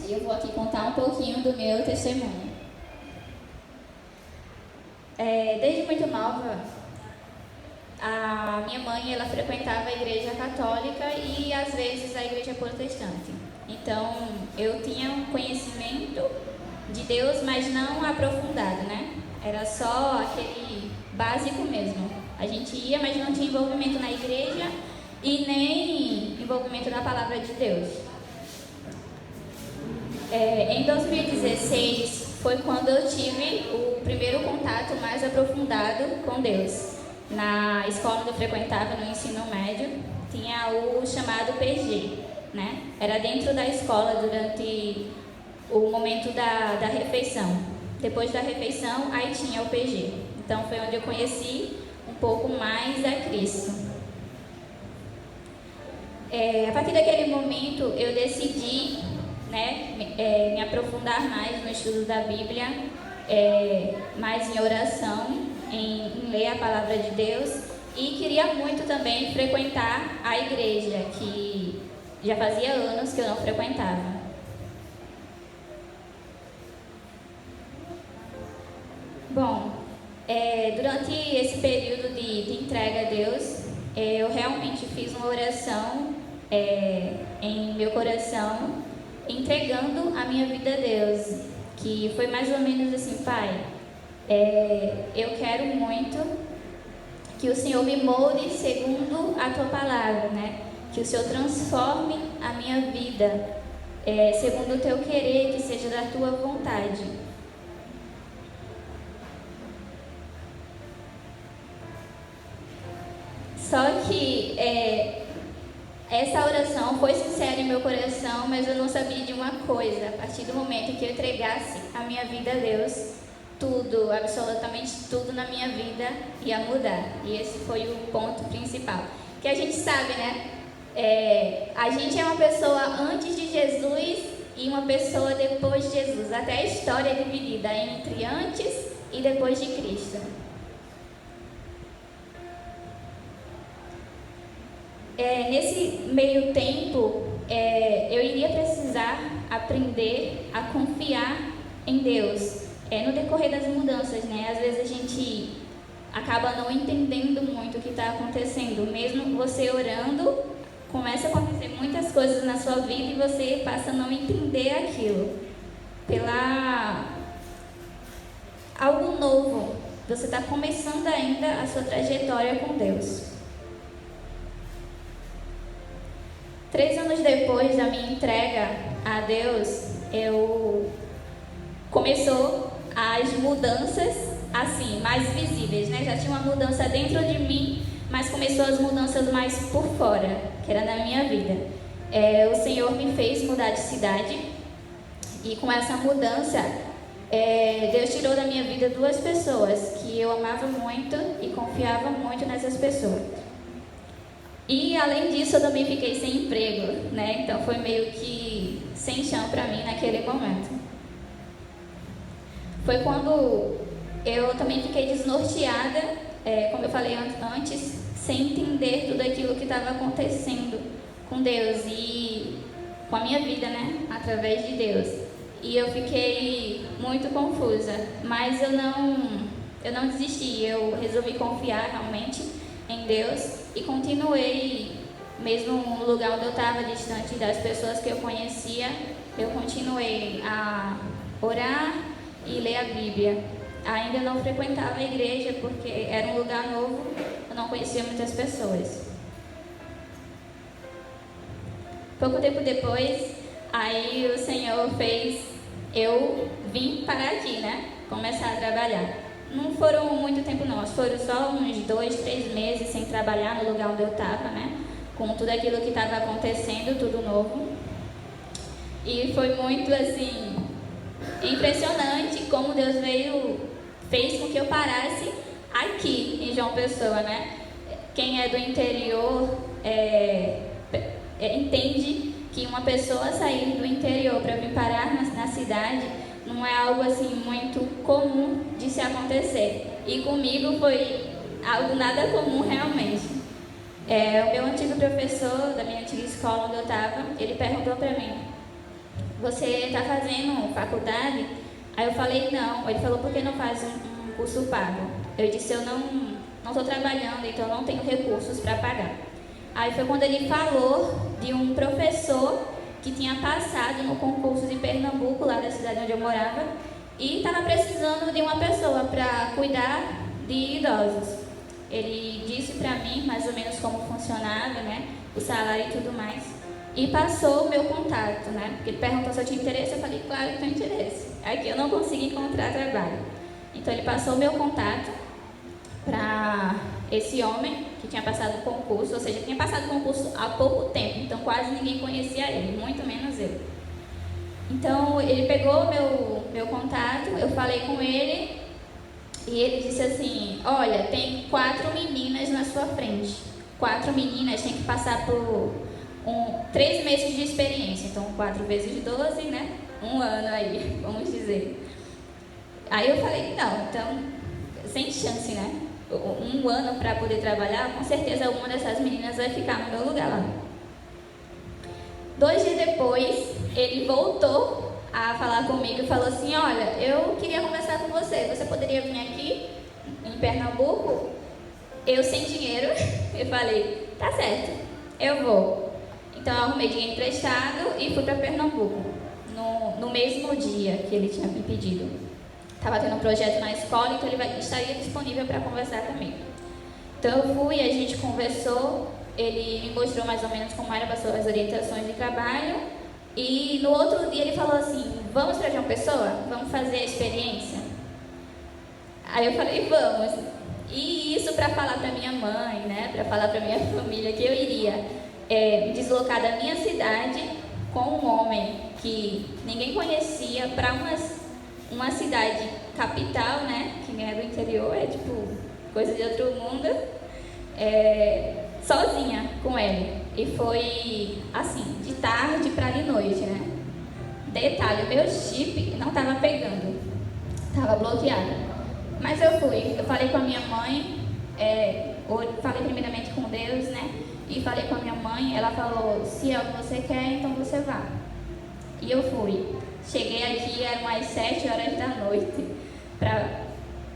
E eu vou aqui contar um pouquinho do meu testemunho. Desde muito nova, a minha mãe ela frequentava a igreja católica e às vezes a igreja protestante. Então eu tinha um conhecimento de Deus, mas não aprofundado, né? Era só aquele básico mesmo. A gente ia, mas não tinha envolvimento na igreja e nem envolvimento na palavra de Deus. Em 2016 foi quando eu tive o primeiro contato mais aprofundado com Deus. Na escola onde eu frequentava, no ensino médio, tinha o chamado PG, né? Era dentro da escola durante o momento da refeição. Depois da refeição, aí tinha o PG. Então foi onde eu conheci um pouco mais a Cristo. A partir daquele momento eu decidi, né, me aprofundar mais no estudo da Bíblia, mais em oração, em ler a palavra de Deus, e queria muito também frequentar a igreja, que já fazia anos que eu não frequentava. Bom, durante esse período de entrega a Deus, eu realmente fiz uma oração em meu coração, entregando a minha vida a Deus, que foi mais ou menos assim: Pai, eu quero muito que o Senhor me molde segundo a Tua palavra, né? Que o Senhor transforme a minha vida segundo o Teu querer, que seja da Tua vontade. Só que essa oração foi sincera em meu coração, mas eu não sabia de uma coisa: a partir do momento que eu entregasse a minha vida a Deus, tudo, absolutamente tudo na minha vida ia mudar. E esse foi o ponto principal. Que a gente sabe, né? A gente é uma pessoa antes de Jesus e uma pessoa depois de Jesus. Até a história é dividida entre antes e depois de Cristo. Nesse meio tempo, eu iria precisar aprender a confiar em Deus. No decorrer das mudanças, né? Às vezes a gente acaba não entendendo muito o que está acontecendo. Mesmo você orando, começa a acontecer muitas coisas na sua vida e você passa a não entender aquilo. Algo novo. Você está começando ainda a sua trajetória com Deus. 3 anos depois da minha entrega a Deus, começou as mudanças assim, mais visíveis, né? Já tinha uma mudança dentro de mim, mas começou as mudanças mais por fora, que era na minha vida. O Senhor me fez mudar de cidade e com essa mudança, Deus tirou da minha vida 2 pessoas que eu amava muito e confiava muito nessas pessoas. E além disso, eu também fiquei sem emprego, né? Então foi meio que sem chão para mim naquele momento. Foi quando eu também fiquei desnorteada, como eu falei antes, sem entender tudo aquilo que estava acontecendo com Deus e com a minha vida, né? Através de Deus. E eu fiquei muito confusa, mas eu não desisti, eu resolvi confiar realmente em Deus e continuei, mesmo no lugar onde eu estava, distante das pessoas que eu conhecia, eu continuei a orar e ler a Bíblia. Ainda não frequentava a igreja porque era um lugar novo, eu não conhecia muitas pessoas. Pouco tempo depois, aí o Senhor fez eu vim parar aqui, né? Começar a trabalhar. Não foram muito tempo não, foram só uns 2, 3 meses sem trabalhar no lugar onde eu estava, né? Com tudo aquilo que estava acontecendo, tudo novo. E foi muito, assim, impressionante como Deus fez com que eu parasse aqui em João Pessoa, né? Quem é do interior entende que uma pessoa sair do interior para vir parar na cidade não é algo assim muito comum de se acontecer. E comigo foi algo nada comum realmente. O meu antigo professor da minha antiga escola onde eu estava, ele perguntou para mim: você está fazendo faculdade? Aí eu falei, não. Ele falou, por que não faz um curso pago? Eu disse, eu não estou trabalhando, então não tenho recursos para pagar. Aí foi quando ele falou de um professor que tinha passado no concurso de Pernambuco, lá da cidade onde eu morava, e estava precisando de uma pessoa para cuidar de idosos. Ele disse para mim mais ou menos como funcionava, né, o salário e tudo mais, e passou o meu contato, né, porque ele perguntou se eu tinha interesse, eu falei, claro que tenho interesse. Aqui eu não consegui encontrar trabalho. Então ele passou o meu contato para esse homem que tinha passado o concurso, ou seja, tinha passado o concurso há pouco tempo, então quase ninguém conhecia ele, muito menos eu. Então ele pegou meu contato, eu falei com ele e ele disse assim, olha, tem 4 meninas na sua frente. 4 meninas têm que passar por 3 meses de experiência, então 4 vezes 12, né? 1 ano aí, vamos dizer. Aí eu falei, não, então, sem chance, né? 1 ano para poder trabalhar, com certeza uma dessas meninas vai ficar no meu lugar lá. 2 dias depois, ele voltou a falar comigo e falou assim, olha, eu queria conversar com você, você poderia vir aqui em Pernambuco? Eu sem dinheiro, eu falei, tá certo, eu vou. Então eu arrumei dinheiro emprestado e fui para Pernambuco, no mesmo dia que ele tinha me pedido. Estava tendo um projeto na escola, então ele estaria disponível para conversar comigo. Então eu fui, a gente conversou, ele me mostrou mais ou menos como eram as orientações de trabalho, e no outro dia ele falou assim, vamos para João Pessoa? Vamos fazer a experiência? Aí eu falei, vamos. E isso para falar para minha mãe, né, para falar para minha família que eu iria me deslocar da minha cidade com um homem que ninguém conhecia para uma cidade capital, né, que é do interior, é tipo coisa de outro mundo, sozinha com ele. E foi assim, de tarde para de noite, né. Detalhe, o meu chip não estava pegando, estava bloqueado. Mas eu fui, eu falei com a minha mãe, falei primeiramente com Deus, né, e falei com a minha mãe, ela falou, se é o que você quer, então você vá. E eu fui. Cheguei aqui, eram umas 7 horas da noite, para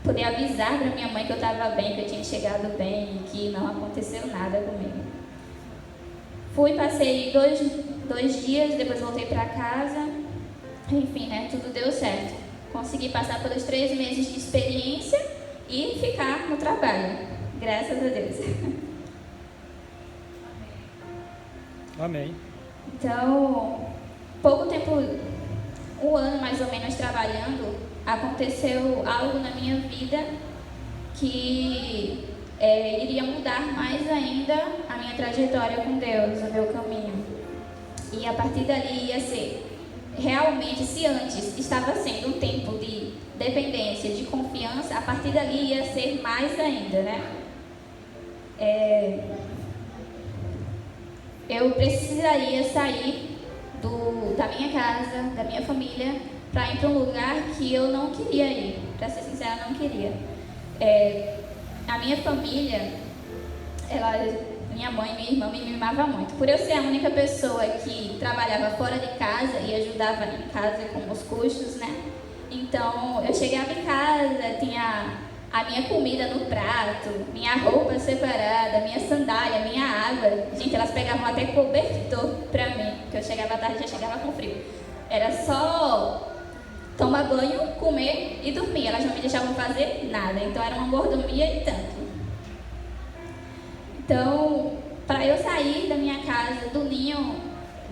poder avisar para minha mãe que eu estava bem, que eu tinha chegado bem, que não aconteceu nada comigo. Fui, passei dois dias, depois voltei para casa, enfim, né, tudo deu certo. Consegui passar pelos 3 meses de experiência e ficar no trabalho, graças a Deus. Amém. Então, pouco tempo, 1 ano mais ou menos trabalhando, aconteceu algo na minha vida que iria mudar mais ainda a minha trajetória com Deus, o meu caminho. E a partir dali ia ser, realmente, se antes estava sendo um tempo de dependência, de confiança, a partir dali ia ser mais ainda, né? Eu precisaria sair da minha casa, da minha família, para ir para um lugar que eu não queria ir. Para ser sincera, não queria. A minha família, minha mãe e minha irmã me mimavam muito. Por eu ser a única pessoa que trabalhava fora de casa e ajudava em casa com os custos, né? Então, eu chegava em casa, tinha a minha comida no prato, minha roupa separada, minha sandália, minha água. Gente, elas pegavam até cobertor pra mim, porque eu chegava à tarde e já chegava com frio. Era só tomar banho, comer e dormir. Elas não me deixavam fazer nada, então era uma mordomia e tanto. Então, para eu sair da minha casa, do ninho,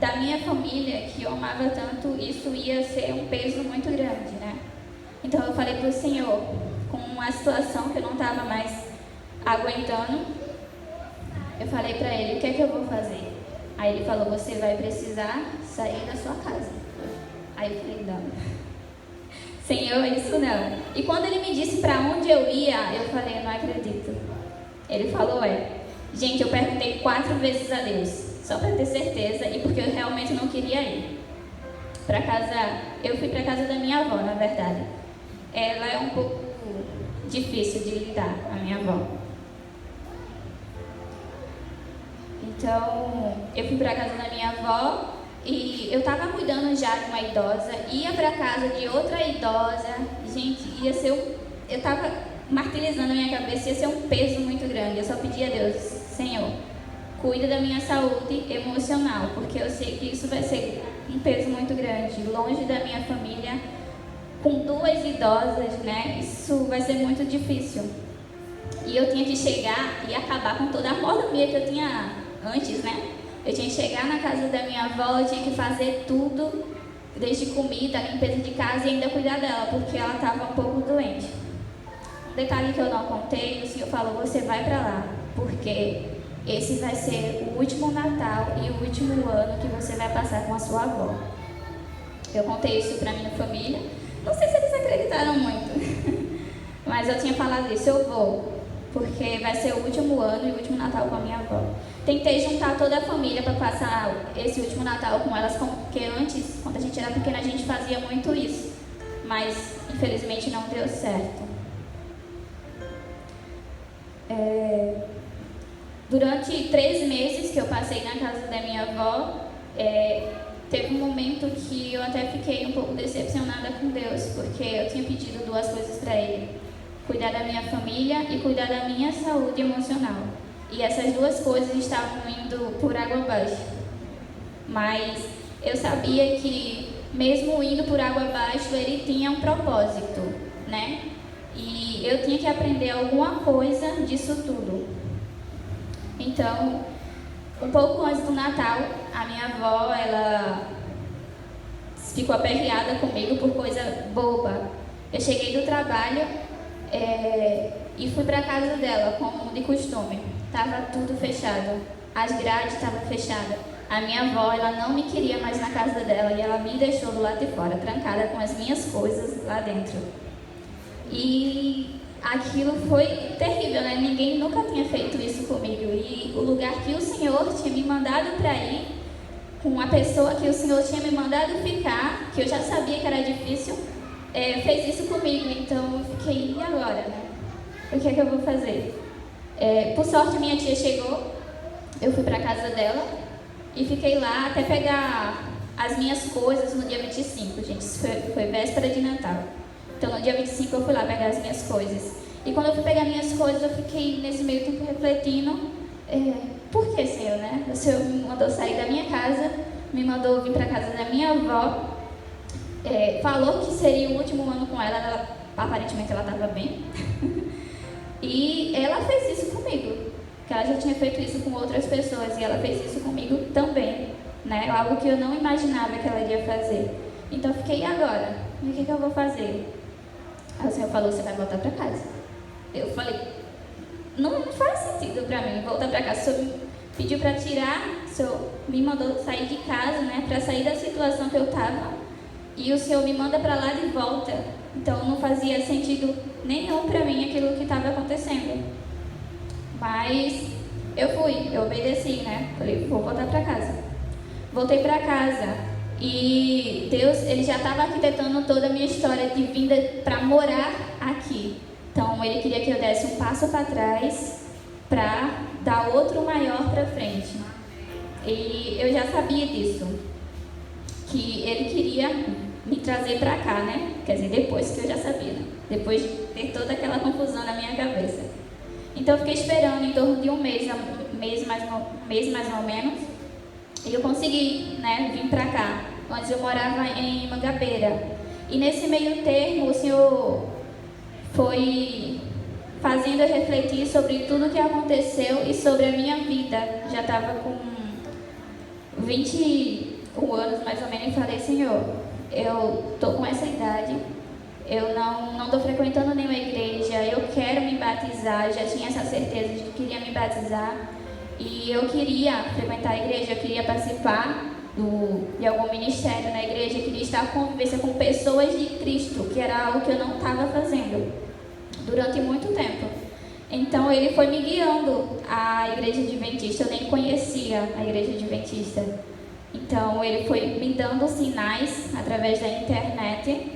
da minha família, que eu amava tanto, isso ia ser um peso muito grande, né? Então eu falei para o Senhor, com uma situação que eu não estava mais aguentando, eu falei para Ele, o que é que eu vou fazer? Aí Ele falou, você vai precisar sair da sua casa. Aí eu falei, não, Senhor, isso não. E quando Ele me disse para onde eu ia, eu falei, eu não acredito. Ele falou, gente, eu perguntei 4 vezes a Deus, só para ter certeza e porque eu realmente não queria ir para casa. Eu fui para casa da minha avó, na verdade. Ela é um pouco difícil de lidar, a minha avó. Então, eu fui para casa da minha avó E eu estava cuidando já de uma idosa, ia para casa de outra idosa. Gente, ia ser eu estava martirizando na minha cabeça, ia ser um peso muito grande. Eu só pedi a Deus, Senhor, cuida da minha saúde emocional, porque eu sei que isso vai ser um peso muito grande, longe da minha família, com 2 idosas, né? Isso vai ser muito difícil. E eu tinha que chegar e acabar com toda a mordomia que eu tinha antes, né? Eu tinha que chegar na casa da minha avó, eu tinha que fazer tudo, desde comida, limpeza de casa e ainda cuidar dela, porque ela estava um pouco doente. Um detalhe que eu não contei, o Senhor falou, você vai para lá, porque esse vai ser o último Natal e o último ano que você vai passar com a sua avó. Eu contei isso para minha família, não sei se eles acreditaram muito, mas eu tinha falado isso, eu vou, porque vai ser o último ano e o último Natal com a minha avó. Tentei juntar toda a família para passar esse último Natal com elas, porque antes, quando a gente era pequena, a gente fazia muito isso, mas infelizmente não deu certo. Durante 3 meses que eu passei na casa da minha avó, teve um momento que eu até fiquei um pouco decepcionada com Deus, porque eu tinha pedido 2 coisas para Ele: cuidar da minha família e cuidar da minha saúde emocional. E essas 2 coisas estavam indo por água abaixo. Mas eu sabia que, mesmo indo por água abaixo, Ele tinha um propósito, né? E eu tinha que aprender alguma coisa disso tudo. Então, um pouco antes do Natal, a minha avó, ela ficou aperreada comigo por coisa boba. Eu cheguei do trabalho e fui para a casa dela, como de costume. Estava tudo fechado, as grades estavam fechadas. A minha avó, ela não me queria mais na casa dela e ela me deixou do lado de fora, trancada com as minhas coisas lá dentro. E aquilo foi terrível, né? Ninguém nunca tinha feito isso comigo. E o lugar que o Senhor tinha me mandado para ir, com a pessoa que o Senhor tinha me mandado ficar, que eu já sabia que era difícil, fez isso comigo. Então eu fiquei, e agora, né? O que é que eu vou fazer? Por sorte, minha tia chegou, eu fui para a casa dela e fiquei lá até pegar as minhas coisas no dia 25, gente. Isso foi véspera de Natal. Então, no dia 25, eu fui lá pegar as minhas coisas. E quando eu fui pegar minhas coisas, eu fiquei nesse meio tempo refletindo, por que, Senhor, né? O Senhor me mandou sair da minha casa, me mandou vir para a casa da minha avó, falou que seria o último ano com ela, aparentemente ela estava bem. E ela fez isso comigo, que ela já tinha feito isso com outras pessoas, e ela fez isso comigo também, né? Algo que eu não imaginava que ela iria fazer. Então eu fiquei, e agora? E o que eu vou fazer? Aí o Senhor falou, você vai voltar para casa. Eu falei, não faz sentido para mim voltar para casa. O Senhor me pediu para tirar, o Senhor me mandou sair de casa, né? Para sair da situação que eu estava, e o Senhor me manda para lá de volta. Então não fazia sentido nenhum para mim aquilo que estava acontecendo. Mas eu obedeci, né? Falei, vou voltar para casa. Voltei para casa e Deus, Ele já estava arquitetando toda a minha história de vinda para morar aqui. Então Ele queria que eu desse um passo para trás para dar outro maior para frente. E eu já sabia disso, que Ele queria me trazer para cá, né? Quer dizer, depois que eu já sabia, né? Depois de ter toda aquela confusão na minha cabeça. Então eu fiquei esperando em torno de um mês mais ou menos, e eu consegui, né, vir para cá. Antes eu morava em Mangabeira. E nesse meio termo o Senhor foi fazendo eu refletir sobre tudo que aconteceu e sobre a minha vida. Já estava com 21 anos mais ou menos e falei, Senhor, eu estou com essa idade, eu não estou frequentando nenhuma igreja, eu quero me batizar, eu já tinha essa certeza de que queria me batizar e eu queria frequentar a igreja, eu queria participar de algum ministério na igreja, eu queria estar em convivência com pessoas de Cristo, que era algo que eu não estava fazendo durante muito tempo. Então Ele foi me guiando à igreja adventista, eu nem conhecia a igreja adventista. Então Ele foi me dando sinais através da internet,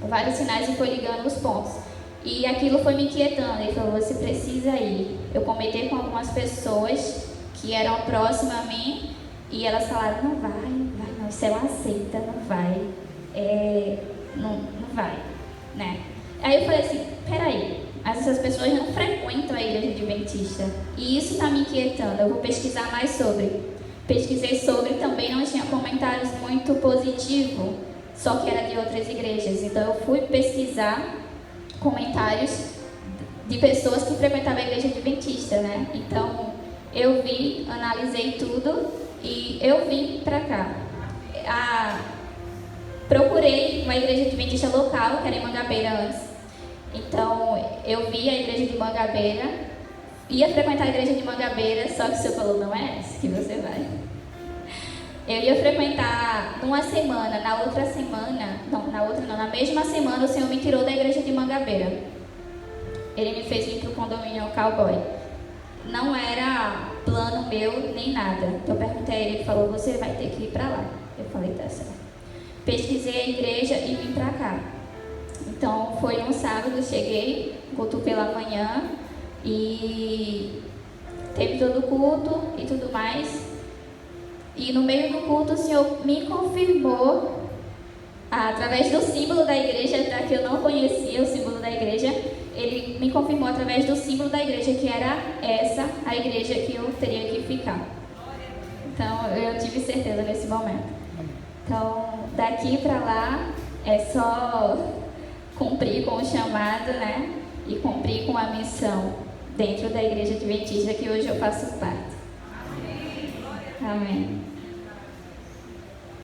vários sinais, e foi ligando os pontos. E aquilo foi me inquietando. Ele falou, você precisa ir. Eu comentei com algumas pessoas que eram próximas a mim e elas falaram, não vai, o céu aceita, não vai, não vai, né? Aí eu falei assim, peraí, mas essas pessoas não frequentam a igreja adventista, e isso está me inquietando, eu vou pesquisar mais sobre. Pesquisei sobre, também não tinha comentários muito positivos, só que era de outras igrejas, então eu fui pesquisar comentários de pessoas que frequentavam a igreja adventista, né? Então, eu vi, analisei tudo e eu vim para cá. Procurei uma igreja adventista local, que era em Mangabeira antes. Então, eu vi a igreja de Mangabeira, ia frequentar a igreja de Mangabeira, só que o Senhor falou, não é essa que você vai. Eu ia frequentar numa semana, na mesma semana o Senhor me tirou da igreja de Mangabeira. Ele me fez vir para o condomínio Cowboy. Não era plano meu, nem nada. Então eu perguntei a ele, ele falou, você vai ter que ir para lá. Eu falei, tá certo. Pesquisei a igreja e vim para cá. Então foi um sábado, cheguei, culto pela manhã e teve todo o culto e tudo mais. E no meio do culto o Senhor me confirmou, através do símbolo da igreja, que eu não conhecia o símbolo da igreja, ele me confirmou através do símbolo da igreja que era essa a igreja que eu teria que ficar. Então eu tive certeza nesse momento. Então daqui para lá é só cumprir com o chamado, né? E cumprir com a missão dentro da igreja adventista que hoje eu faço parte. Amém.